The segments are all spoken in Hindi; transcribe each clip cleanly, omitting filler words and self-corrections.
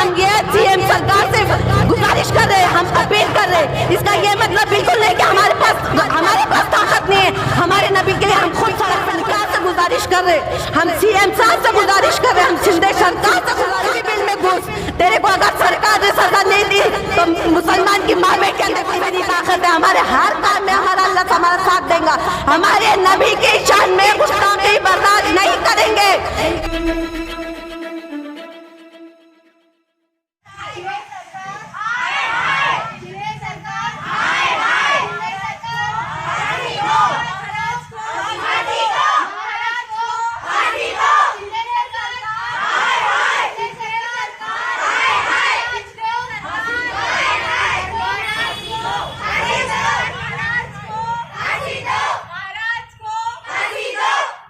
हम ये सीएम सरकार से गुजारिश कर रहे हैं, हम अपील कर रहे हैं। इसका ये मतलब बिल्कुल नहीं कि हमारे पास ताकत नहीं है। हमारे नबी के लिए हम खुद सड़क पर निकाल से गुजारिश कर रहे हैं, हम सीएम साहब से गुजारिश कर रहे हैं, हम शिंदे सरकार से गुजारिश बिल में घुस। तेरे को अगर सरकार ने सजा नहीं दी तो मुसलमान की माँ बेटे के अंदर मेरी ताकत है। हमारे हर काम में हमारा अल्लाह हमारा साथ देगा। हमारे नबी की शान में गुस्ताखी बर्दाश्त नहीं करेंगे।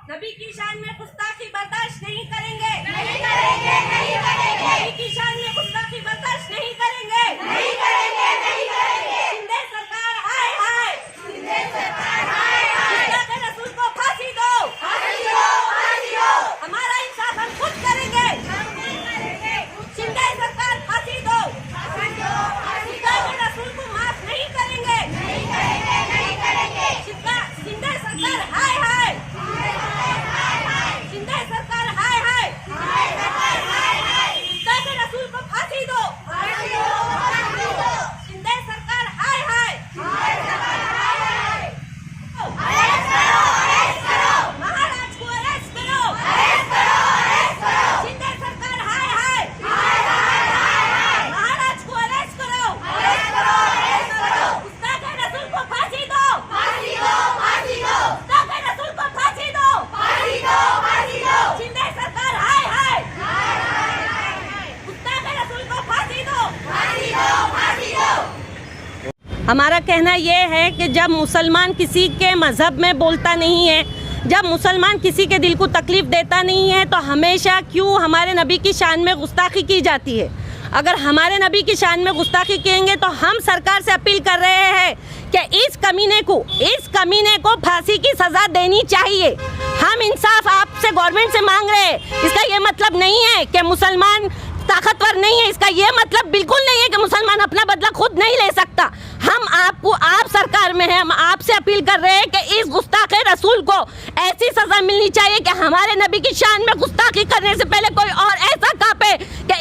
नबी की शान में गुस्ताखी बर्दाश्त नहीं करेंगे, नहीं करेंगे, नहीं करेंगे। नबी की शान में गुस्ताखी बर्दाश्त नहीं करेंगे, नहीं करेंगे, नहीं करेंगे। शिंदे सरकार हाय हाय, शिंदे सरकार हाय हाय। अल्लाह के रसूल को फांसी दो, फांसी दो, फांसी दो। हमारा इंसाफ हम खुद करेंगे, हम खुद करेंगे। शिंदे सरकार फांसी दो, फांसी दो, फांसी दो। अल्लाह के रसूल को माफ नहीं करेंगे, नहीं करेंगे, नहीं करेंगे। शिंदे सरकार हाय हाय, शिंदे सरकार हाय हाय, खुदा के रसूल को फांसी दो, शिंदे सरकार हाय हाय, महाराज को अरेस्ट करो, शिंदे सरकार हाय हाय, महाराज को अरेस्ट करो, खुदा के रसूल को फांसी दो, खुदा के रसूल को फांसी दो, शिंदे सरकार हाय हाय, खुदा के रसूल को फांसी दो। हमारा कहना ये है कि जब मुसलमान किसी के मज़हब में बोलता नहीं है, जब मुसलमान किसी के दिल को तकलीफ़ देता नहीं है, तो हमेशा क्यों हमारे नबी की शान में गुस्ताखी की जाती है। अगर हमारे नबी की शान में गुस्ताखी करेंगे तो हम सरकार से अपील कर रहे हैं कि इस कमीने को फांसी की सज़ा देनी चाहिए। हम इंसाफ आपसे गवर्नमेंट से मांग रहे हैं। इसका ये मतलब नहीं है कि मुसलमान ताकतवर नहीं है, इसका ये मतलब बिल्कुल नहीं है कि मुसलमान अपना बदला खुद नहीं ले सकता। आप सरकार में हैं, हम आपसे अपील कर रहे हैं कि इस गुस्ताखे रसूल को ऐसी सजा मिलनी चाहिए कि हमारे नबी की शान में गुस्ताखी करने से पहले कोई और ऐसा कांपे कि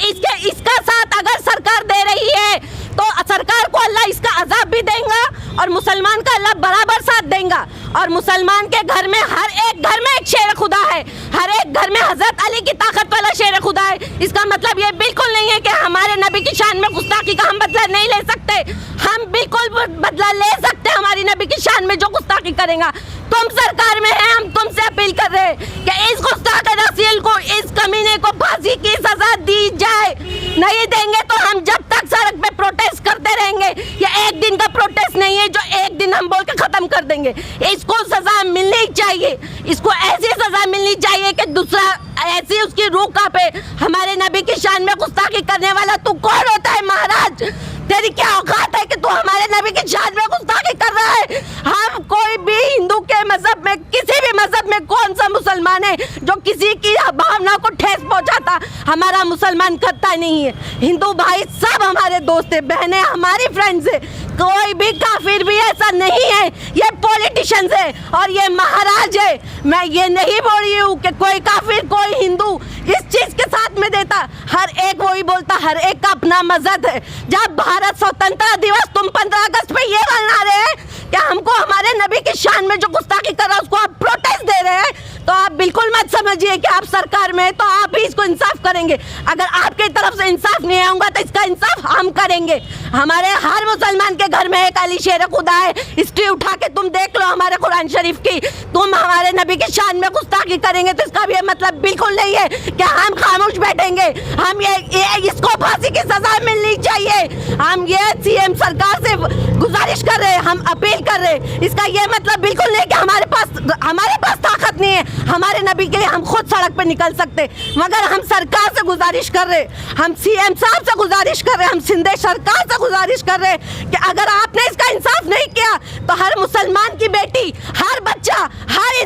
इसका साथ अगर सरकार दे रही है तो सरकार को अल्लाह इसका अजाब भी देगा और मुसलमान का अल्लाह बराबर साथ देगा। और मुसलमान के घर में हर एक घर में एक शेर खुदा है, हर एक घर में हजरत अली की ताकत वाला शेर खुदा है। इसका मतलब ये बिल्कुल नहीं है कि हमारे नबी की शान में गुस्ताखी का हम बदला नहीं ले सकते। हम बिल्कुल बदला ले सकते हैं हमारी नबी की शान में जो गुस्ताखी करेगा। तुम सरकार में है, हम तुमसे अपील कर रहे हैं कि इस गुस्ताखे रसूल को, इस कमीने को फांसी की सजा दी जाए। नहीं देंगे तो हम जब तक सड़क पे प्रोटेस्ट करते रहेंगे। ये एक दिन का प्रोटेस्ट नहीं है जो एक दिन हम बोल के खत्म कर देंगे। इसको सजा मिलनी चाहिए, इसको ऐसी सजा मिलनी चाहिए कि दूसरा ऐसी उसकी रूह कांपे। हमारे नबी की शान में गुस्ताखी करने वाला तू कौन होता है महाराज? तेरी क्या औकात है कि तू हमारे नबी की शान में गुस्ताखी कर रहा है? हम कोई भी हिंदू के मजहब में, किसी भी मजहब में कौन सा मुसलमान है जो किसी की भावना को ठेस पहुंचाता? हमारा मुसलमान करता नहीं है। हिंदू भाई सब हमारे दोस्त है, बहनें हमारी फ्रेंड्स है। कोई भी काफिर भी ऐसा नहीं है। ये पॉलिटिशियंस है और ये महाराज है। मैं ये नहीं बोल रही हूँ कि कोई काफिर कोई हिंदू इस चीज के साथ में देता। हर एक वही बोलता, हर एक का अपना मजहब है। जब भारत स्वतंत्रता दिवस तुम 15 अगस्त पे ये मना रहे हैं कि हमको हमारे नबी की शान में जो गुस्ताखी कर रहा है उसको आप प्रोटेस्ट दे रहे हैं, तो आप बिल्कुल मत समझिए कि आप सरकार में तो आप ही इसको इंसाफ करेंगे। अगर आपकी तरफ से इंसाफ नहीं आऊंगा तो इसका इंसाफ हम करेंगे। हमारे हर मुसलमान के घर में एक अली शेर खुदा है। हिस्ट्री उठा के तुम देख लो हमारे कुरान शरीफ की। तुम हमारे नबी की शान में गुस्ताखी करेंगे तो इसका भी मतलब बिल्कुल नहीं है कि हम खामोश बैठेंगे। हम ये इसको फांसी की सजा मिलनी चाहिए। हम ये सीएम सरकार से गुजारिश कर रहे हैं, हम अपील कर रहे हैं। इसका ये मतलब बिल्कुल नहीं कि हमारे पास ताकत नहीं है। हमारे नबी के लिए हम खुद सड़क पे निकल सकते, मगर हम सरकार से गुजारिश कर रहे, हम सीएम साहब से गुजारिश कर रहे, हम सिंध सरकार से गुजारिश कर रहे कि अगर आपने इसका इंसाफ नहीं किया तो हर मुसलमान की बेटी, हर बच्चा, हर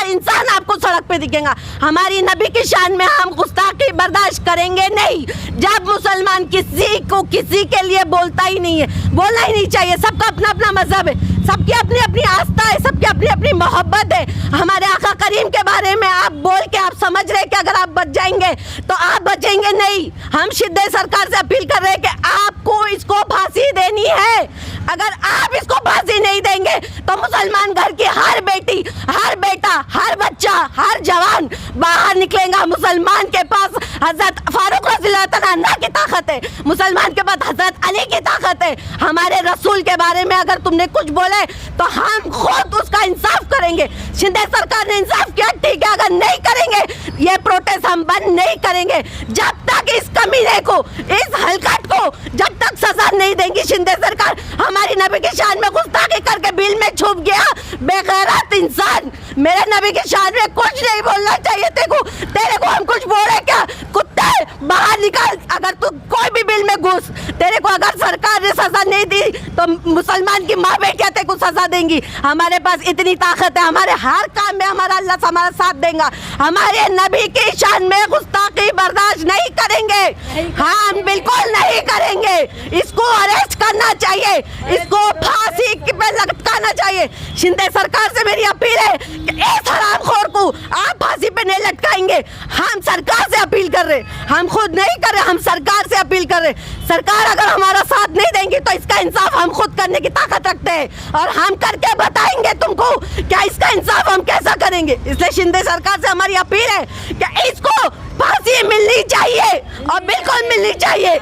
इंसान आपको सड़क पे दिखेगा। हमारी नबी की शान में हम गुस्ताखी बर्दाश्त करेंगे नहीं। जब मुसलमान किसी को किसी के लिए बोलता ही नहीं है, बोलना ही नहीं चाहिए। सबका अपना अपना मजहब है, सबकी अपनी अपनी आस्था है, सबकी अपनी अपनी मोहब्बत है। हमारे आका करीम के बारे में आप बोल के आप समझ रहे कि अगर आप बच जाएंगे तो आप बचेंगे नहीं। हम शिद्दत सरकार से अपील कर रहे हैं कि आपको इसको फांसी देनी है। अगर आप इसको फांसी नहीं देंगे तो मुसलमान घर की हर बेटी, हर बेटा, हर बच्चा, हर जवान बाहर निकलेगा। मुसलमान के पास हजरत फारूक रज़ियल्लाहु अन्हु की ताकत है, मुसलमान के पास हजरत अली की ताकत है। हमारे रसूल के बारे में अगर तुमने कुछ बोले तो हम खुद उसका इंसाफ करेंगे। शिंदे सरकार ने इंसाफ किया, ठीक है, अगर नहीं करेंगे ये प्रोटेस्ट हम बंद नहीं करेंगे जब तक इस कमीने को, इस हलकट को जब तक सजा नहीं देंगी शिंदे सरकार। हमारी नबी की शान में गुस्ताखी करके बिल में छुप गया बेगैरत इंसान। मेरे नबी की शान में कुछ नहीं बोलना चाहिए। तेरे को हम कुछ बोले क्या? कुत्ते बाहर निकल, अगर तू कोई भी बिल में घुस। तेरे को अगर सरकार ने सजा नहीं दी तो मुसलमान की माँ बेटियां तेरे को सजा देंगी। हमारे पास इतनी ताकत है, हमारे हर काम में हमारा अल्लाह हमारा साथ देगा। हमारे नबी की शान में गुस्ताखी बर्दाश्त नहीं करेंगे, हम बिल्कुल नहीं करेंगे। इसको अरेस्ट करना चाहिए, इसको फांसी पे लटकाना चाहिए। शिंदे सरकार से मेरी अपील है कि इस हरामखोर को आप फांसी पे नहीं लटकाएंगे। हम सरकार से अपील कर रहे, हम खुद नहीं कर रहे, हम सरकार से अपील कर रहे। सरकार अगर हमारा साथ नहीं देंगी तो इसका इंसाफ हम खुद करने की ताकत रखते हैं और हम करके बताएंगे तुमको क्या इसका इंसाफ हम कैसा करेंगे। इसलिए शिंदे सरकार से हमारी अपील है कि इसको फांसी मिलनी चाहिए और बिल्कुल मिलनी चाहिए।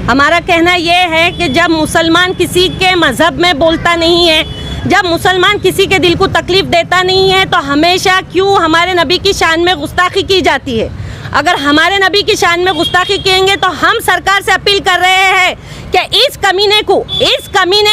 हमारा कहना ये है कि जब मुसलमान किसी के मज़हब में बोलता नहीं है, जब मुसलमान किसी के दिल को तकलीफ़ देता नहीं है, तो हमेशा क्यों हमारे नबी की शान में गुस्ताखी की जाती है। अगर हमारे नबी की शान में गुस्ताखी करेंगे तो हम सरकार से अपील कर रहे हैं कि इस कमीने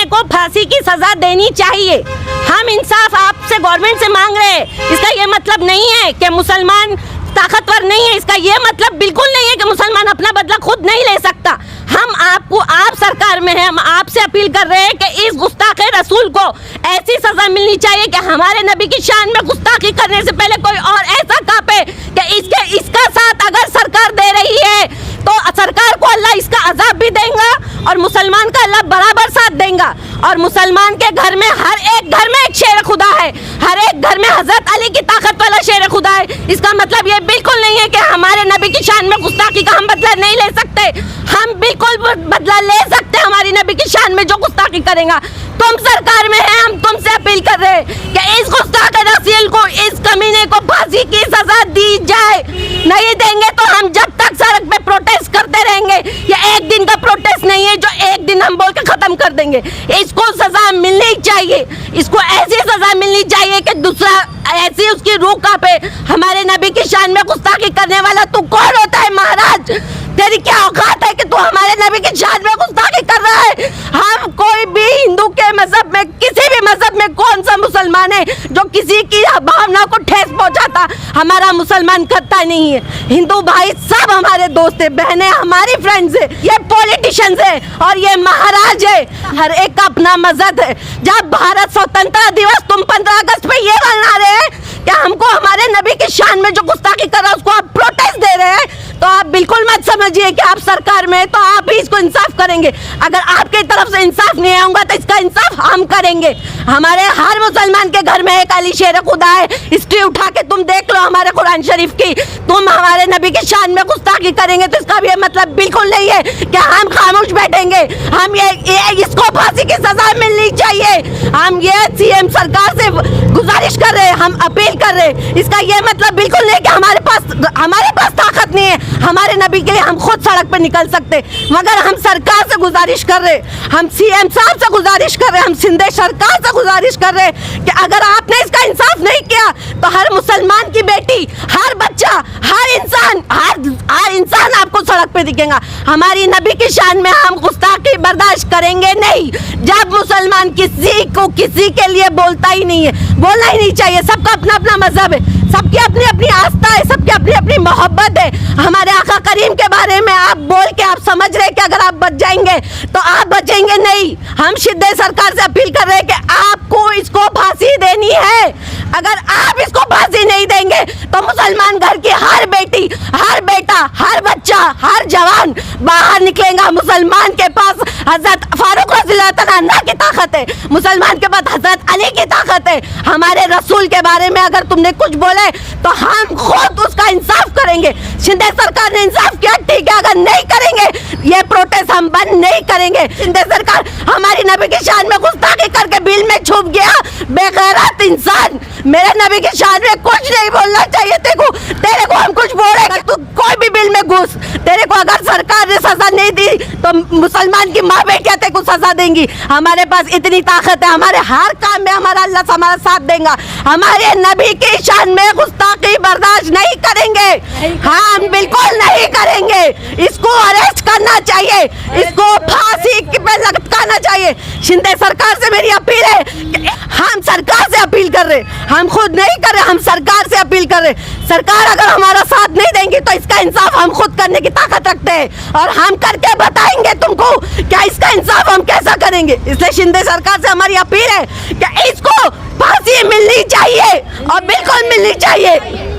को फांसी की सज़ा देनी चाहिए। हम इंसाफ आपसे, गवर्नमेंट से मांग रहे हैं। इसका ये मतलब नहीं है कि मुसलमान ताकतवर नहीं है, इसका ये मतलब बिल्कुल नहीं है कि मुसलमान अपना बदला खुद नहीं ले सकता। हम आप सरकार में हैं, हम आपसे अपील कर रहे हैं कि इस गुस्ताखे रसूल को ऐसी सजा मिलनी चाहिए कि हमारे नबी की शान में गुस्ताखी करने से पहले कोई और ऐसा कांपे कि इसका साथ अगर सरकार दे रही है तो सरकार को अल्लाह इसका अजाब भी देगा और मुसलमान का अल्लाह बराबर साथ देगा। और मुसलमान के घर में हर एक घर में एक शेर खुदा है, हर एक घर में हजरत अली की ताकत वाला शेर खुदा है। इसका मतलब ये बिल्कुल नहीं है कि हमारे नबी की शान में गुस्ताखी का हम बदला नहीं ले सकते। हम बिल्कुल बदला ले सकते हैं हमारी नबी की शान में जो गुस्ताखी करेगा। तुम सरकार में है, हम तुमसे अपील कर रहे हैं कि इस गुस्ताखे रसूल को, इस कमीने को फांसी की सजा दी जाए। नहीं देंगे तो हम जब तक सड़क पे प्रोटेस्ट करते रहेंगे। ये एक दिन का प्रोटेस्ट नहीं है जो एक दिन हम बोल के खत्म कर देंगे। इसको सजा मिलनी चाहिए, इसको ऐसी सजा मिलनी चाहिए कि दूसरा ऐसी उसकी रूह कांपे। हमारे नबी की शान में गुस्ताखी करने वाला तू कौन होता है महाराज? तेरी क्या औकात है कि तू हमारे नबी की शान में गुस्ताखी कर रहा है? हम कोई भी हिंदू के मजहब में, किसी भी मजहब में कौन सा मुसलमान है जो किसी की भावना को ठेस पहुंचाता? हमारा मुसलमान करता नहीं है। हिंदू भाई सब हमारे दोस्त है, बहनें हमारी फ्रेंड्स है, ये पॉलिटिशियंस है और ये महाराज है। हर एक का अपना मजहब है। जब भारत स्वतंत्रता दिवस तुम 15 अगस्त पे ये मना रहे हैं कि हमको हमारे नबी की शान में जो गुस्ताखी कर रहा है उसको आप प्रोटेस्ट दे रहे हैं, तो आप बिल्कुल मत समझिए कि आप सरकार में तो आप ही इसको इंसाफ करेंगे। अगर आपकी तरफ से इंसाफ नहीं आऊंगा तो इसका इंसाफ हम करेंगे। हमारे हर मुसलमान के घर में एक अली शेर खुदा है। हिस्ट्री उठा के तुम देख लो हमारे कुरान शरीफ की। तुम हमारे नबी की शान में गुस्ताखी करेंगे तो इसका भी मतलब बिल्कुल नहीं है कि हम खामोश बैठेंगे। हम ये इसको फांसी की सजा मिलनी चाहिए। हम ये सीएम सरकार से गुजारिश कर रहे हैं, हम अपील कर रहे हैं। इसका ये मतलब बिल्कुल नहीं कि हमारे पास ताकत नहीं है। हमारे नबी के लिए हम खुद सड़क पे निकल सकते, मगर हम सरकार से गुजारिश कर रहे, हम सीएम साहब से गुजारिश कर रहे, हम सिंध सरकार से गुजारिश कर रहे कि अगर आपने इसका इंसाफ नहीं किया तो हर मुसलमान की बेटी, हर बच्चा, बच्चा, हर इंसान आपको सड़क पे दिखेगा। हमारी नबी की शान में हम गुस्ताखी बर्दाश्त करेंगे नहीं। जब मुसलमान किसी को किसी के लिए बोलता ही नहीं है, बोलना ही नहीं चाहिए। सबका अपना अपना मजहब है, सबकी अपनी अपनी आस्था है, सबकी अपनी अपनी मोहब्बत है। हमारे आका करीम के बारे में आप बोल के आप समझ रहे कि अगर आप बच जाएंगे तो आप बचेंगे नहीं। हम शिद्दत सरकार से अपील कर रहे हैं कि आपको इसको फांसी देनी है। अगर आप इसको फांसी नहीं देंगे तो मुसलमान घर की हर बेटी, हर बेटा, हर बच्चा, हर जवान बाहर निकलेगा। मुसलमान के पास हजरत फारूक रज़ियल्लाहु अन्हु की ताकत है, मुसलमान के पास हजरत अली की ताकत है। हमारे रसूल के बारे में अगर तुमने कुछ बोले तो हम खुद उसका इंसाफ करेंगे। शिंदे सरकार ने इंसाफ किया, ठीक है। अगर नहीं करेंगे ये प्रोटेस्ट हम बंद नहीं करेंगे। शिंदे सरकार हमारी नबी की शान में गुस्ताखी करके बिल में छुप गया। बेगैरत इंसान, मेरे नबी की शान में कुछ नहीं बोलना चाहिए। तेरे को हम कुछ बोलेंगे, तू कोई भी बिल में घुस। तेरे को अगर सरकार ने सजा नहीं दी तो मुसलमान की माँ बेटियां तेरे को सजा देंगी। हमारे पास इतनी ताकत है, हमारे हर काम में हमारा अल्लाह हमारा साथ देगा। हमारे नबी की शान में गुस्ताखी बर्दाश्त नहीं करेंगे, हम बिल्कुल नहीं करेंगे। इसको अरेस्ट करना चाहिए, इसको फांसी पे लटकाना चाहिए। शिंदे सरकार से मेरी अपील है कि हम सरकार से अपील कर रहे, हम खुद नहीं कर रहे, हम सरकार से अपील कर रहे। सरकार अगर हमारा साथ नहीं देंगी तो इसका इंसाफ हम खुद करने की ताकत रखते हैं और हम करके बताएंगे तुमको क्या इसका इंसाफ हम कैसा करेंगे। इसलिए शिंदे सरकार से हमारी अपील है कि इसको फांसी मिलनी चाहिए और बिल्कुल मिलनी चाहिए।